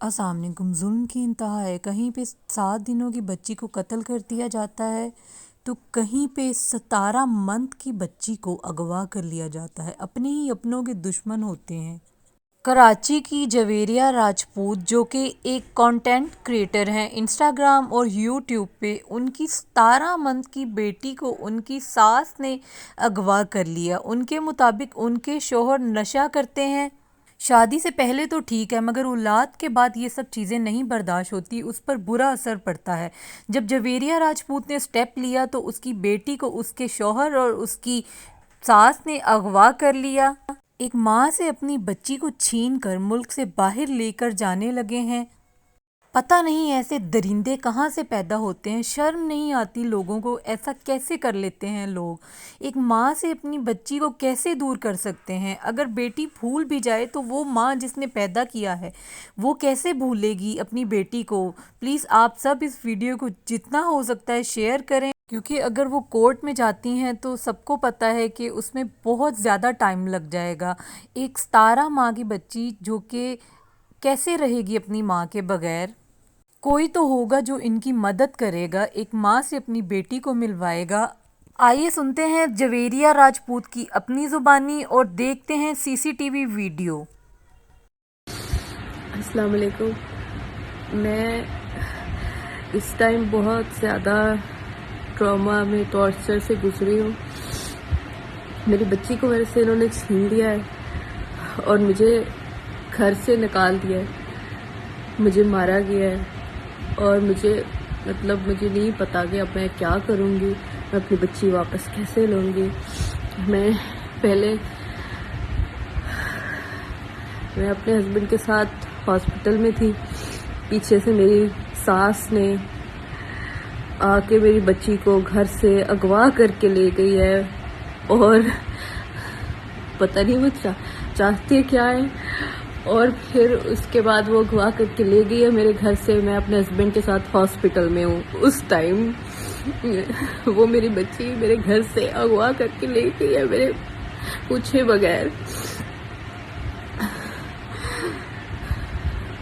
अस्सलाम वालेकुम। जुल्म की इंतहा है। कहीं पे 7 दिनों की बच्ची को कत्ल कर दिया जाता है तो कहीं पे 17 मंथ की बच्ची को अगवा कर लिया जाता है। अपने ही अपनों के दुश्मन होते हैं। कराची की जवेरिया राजपूत जो कि एक कंटेंट क्रिएटर हैं इंस्टाग्राम और यूट्यूब पे, उनकी 17 मंथ की बेटी को उनकी सास ने अगवा कर लिया। उनके मुताबिक उनके शोहर नशा करते हैं। शादी से पहले तो ठीक है, मगर औलाद के बाद ये सब चीज़ें नहीं बर्दाश्त होती, उस पर बुरा असर पड़ता है। जब जवेरिया राजपूत ने स्टेप लिया तो उसकी बेटी को उसके शौहर और उसकी सास ने अगवा कर लिया। एक माँ से अपनी बच्ची को छीन कर मुल्क से बाहर लेकर जाने लगे हैं। पता नहीं ऐसे दरिंदे कहाँ से पैदा होते हैं। शर्म नहीं आती लोगों को, ऐसा कैसे कर लेते हैं लोग। एक माँ से अपनी बच्ची को कैसे दूर कर सकते हैं। अगर बेटी भूल भी जाए तो वो माँ जिसने पैदा किया है वो कैसे भूलेगी अपनी बेटी को। प्लीज़ आप सब इस वीडियो को जितना हो सकता है शेयर करें, क्योंकि अगर वो कोर्ट में जाती हैं तो सबको पता है कि उसमें बहुत ज़्यादा टाइम लग जाएगा। एक 17 माह की बच्ची जो कि कैसे रहेगी अपनी माँ के बगैर। कोई तो होगा जो इनकी मदद करेगा, एक माँ से अपनी बेटी को मिलवाएगा। आइए सुनते हैं जवेरिया राजपूत की अपनी ज़ुबानी और देखते हैं सीसीटीवी वीडियो। अस्सलाम वालेकुम। मैं इस टाइम बहुत ज़्यादा ट्रॉमा में, टॉर्चर से गुजरी हूँ। मेरी बच्ची को मेरे से इन्होंने छीन लिया है और मुझे घर से निकाल दिया है। मुझे मारा गया है और मुझे मुझे नहीं पता कि अब मैं क्या करूँगी, मैं अपनी बच्ची वापस कैसे लूँगी। मैं अपने हस्बैंड के साथ हॉस्पिटल में थी। पीछे से मेरी सास ने आके मेरी बच्ची को घर से अगवा करके ले गई है और पता नहीं वो चाहते क्या है। और फिर उसके बाद वो अगवा करके ले गई है मेरे घर से। मैं अपने हस्बैंड के साथ हॉस्पिटल में हूँ। उस टाइम वो मेरी बच्ची मेरे घर से अगवा करके ले गई है मेरे पूछे बगैर।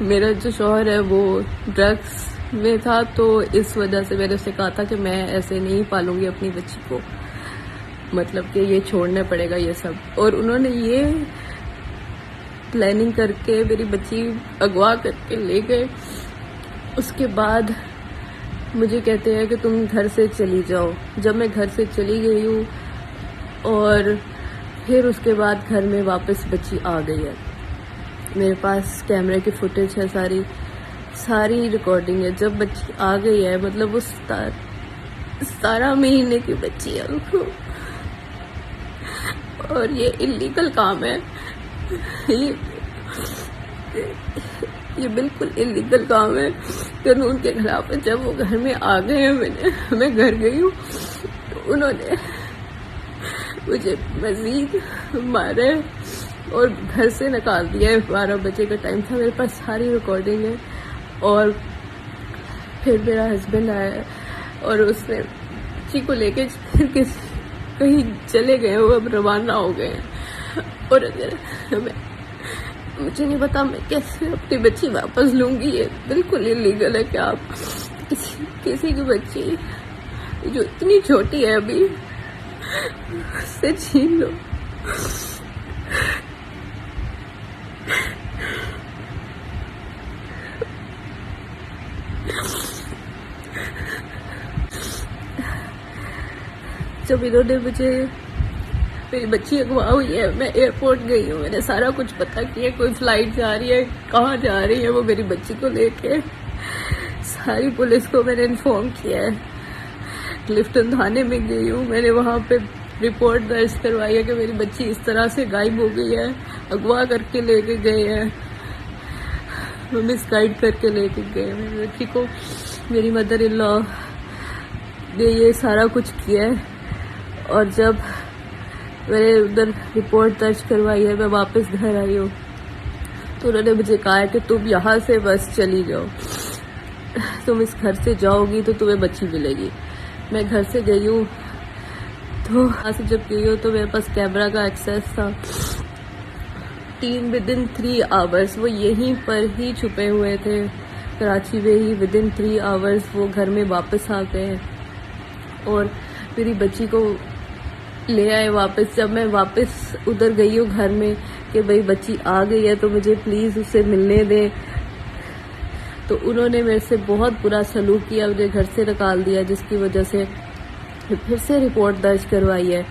मेरा जो शौहर है वो ड्रग्स में था, तो इस वजह से मैंने उससे कहा था कि मैं ऐसे नहीं पालूंगी अपनी बच्ची को, कि ये छोड़ना पड़ेगा ये सब। और उन्होंने ये प्लानिंग करके मेरी बच्ची अगवा करके ले गए। उसके बाद मुझे कहते हैं कि तुम घर से चली जाओ। जब मैं घर से चली गई हूँ और फिर उसके बाद घर में वापस बच्ची आ गई है। मेरे पास कैमरे की फुटेज है, सारी रिकॉर्डिंग है। जब बच्ची आ गई है, वो 17 महीने की बच्ची है और ये इलीगल काम है। ये बिल्कुल इलीगल काम है, कानून के खिलाफ है। जब वो घर में आ गए हैं, मैं घर गई हूँ तो उन्होंने मुझे मजीद मारा और घर से निकाल दिया है। 12 बजे का टाइम था, मेरे पास सारी रिकॉर्डिंग है। और फिर मेरा हस्बैंड आया और उसने बच्ची को लेके फिर कहीं चले गए, वो अब रवाना हो गए हैं। और अगर मुझे नहीं पता मैं कैसे अपनी बच्ची वापस लूंगी। ये बिल्कुल इलीगल है कि आप किसी की बच्ची जो इतनी छोटी है अभी उससे छीन लो। जब इन्होंने मेरी बच्ची अगवा हुई है, मैं एयरपोर्ट गई हूँ, मैंने सारा कुछ पता किया, कोई फ्लाइट जा रही है, कहाँ जा रही है वो मेरी बच्ची को लेके। सारी पुलिस को मैंने इन्फॉर्म किया है। क्लिफ्टन थाने में गई हूँ, मैंने वहाँ पे रिपोर्ट दर्ज करवाई है कि मेरी बच्ची इस तरह से गायब हो गई है, अगवा करके लेके गए हैं, मिसगाइड करके लेके गए मेरी बच्ची को। मेरी मदर इन लॉ ने ये सारा कुछ किया है। और जब मैंने उधर रिपोर्ट दर्ज करवाई है, मैं वापस घर आई हूँ तो उन्होंने मुझे कहा है कि तुम यहाँ से बस चली जाओ, तुम इस घर से जाओगी तो तुम्हें बच्ची मिलेगी। मैं घर से गई हूँ तो यहाँ से जब गई हूँ तो मेरे पास कैमरा का एक्सेस था। विदिन 3 आवर्स वो यहीं पर ही छुपे हुए थे, कराची में ही। विदिन 3 आवर्स वो घर में वापस आ गए और मेरी बच्ची को ले आए वापस। जब मैं वापस उधर गई हूँ घर में कि भाई बच्ची आ गई है तो मुझे प्लीज़ उससे मिलने दें, तो उन्होंने मेरे से बहुत बुरा सलूक किया, मुझे घर से निकाल दिया, जिसकी वजह से फिर से रिपोर्ट दर्ज करवाई है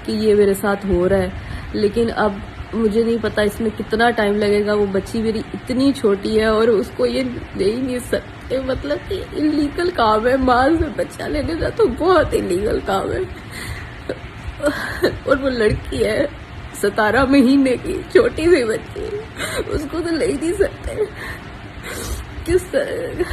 कि ये मेरे साथ हो रहा है। लेकिन अब मुझे नहीं पता इसमें कितना टाइम लगेगा। वो बच्ची मेरी इतनी छोटी है और उसको ये ले ही नहीं सकते, मतलब कि इलीगल काम है। माँ से बच्चा लेने का तो बहुत इलीगल काम है। और वो लड़की है 17 महीने की, छोटी सी बच्ची, उसको तो ले ही नहीं सकते। किस तरह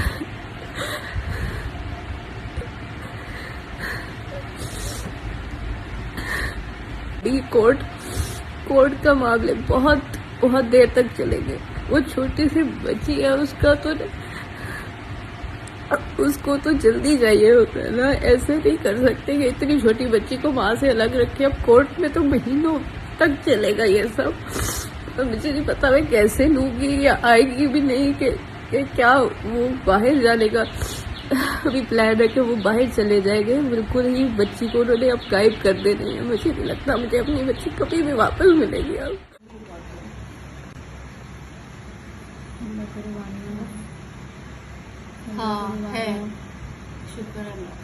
कोर्ट का मामले बहुत देर तक चलेंगे। वो छोटी सी बच्ची है, उसको तो जल्दी चाहिए होता है ना। ऐसे नहीं कर सकते कि इतनी छोटी बच्ची को माँ से अलग रखे। अब कोर्ट में तो महीनों तक चलेगा ये सब। तो मुझे नहीं पता मैं कैसे लूंगी या आएगी भी नहीं कि क्या वो बाहर जाने का अभी प्लान है कि वो बाहर चले जाएंगे। बिल्कुल ही बच्ची को उन्होंने अब गायब कर देनी है। मुझे नहीं लगता मुझे अपनी बच्ची कभी भी वापस मिलेगी अब। हाँ है, शुक्र अल्लाह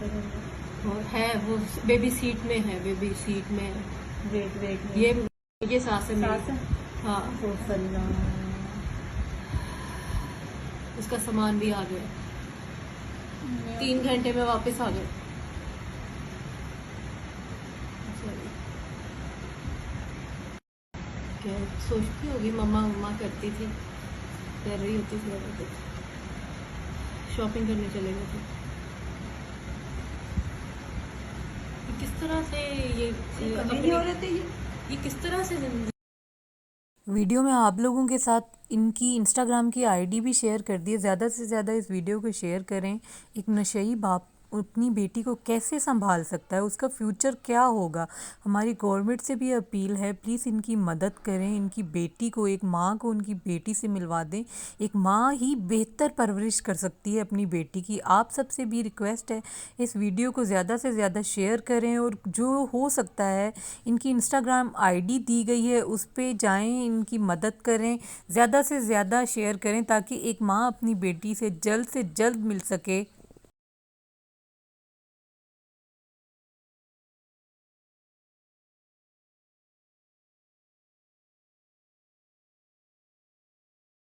का। और है वो बेबी सीट में है, बेबी सीट में है। वेट ये सास है मेरी। हाँ, उसका सामान भी आ गया। 3 घंटे में वापस आ गए। क्या सोचती होगी, मम्मा मम्मा करती थी, कर रही होती थी। शॉपिंग करने चले गए थे। किस तरह से ये किस तरह से जिंदगी। वीडियो में आप लोगों के साथ इनकी इंस्टाग्राम की आईडी भी शेयर कर दी है। ज़्यादा से ज़्यादा इस वीडियो को शेयर करें। एक नशई बाप अपनी बेटी को कैसे संभाल सकता है, उसका फ्यूचर क्या होगा। हमारी गवर्नमेंट से भी अपील है, प्लीज़ इनकी मदद करें। इनकी बेटी को, एक माँ को उनकी बेटी से मिलवा दें। एक माँ ही बेहतर परवरिश कर सकती है अपनी बेटी की। आप सबसे भी रिक्वेस्ट है, इस वीडियो को ज़्यादा से ज़्यादा शेयर करें और जो हो सकता है इनकी इंस्टाग्राम आईडी दी गई है उस पे जाएं, इनकी मदद करें, ज़्यादा से ज़्यादा शेयर करें ताकि एक माँ अपनी बेटी से जल्द मिल सके।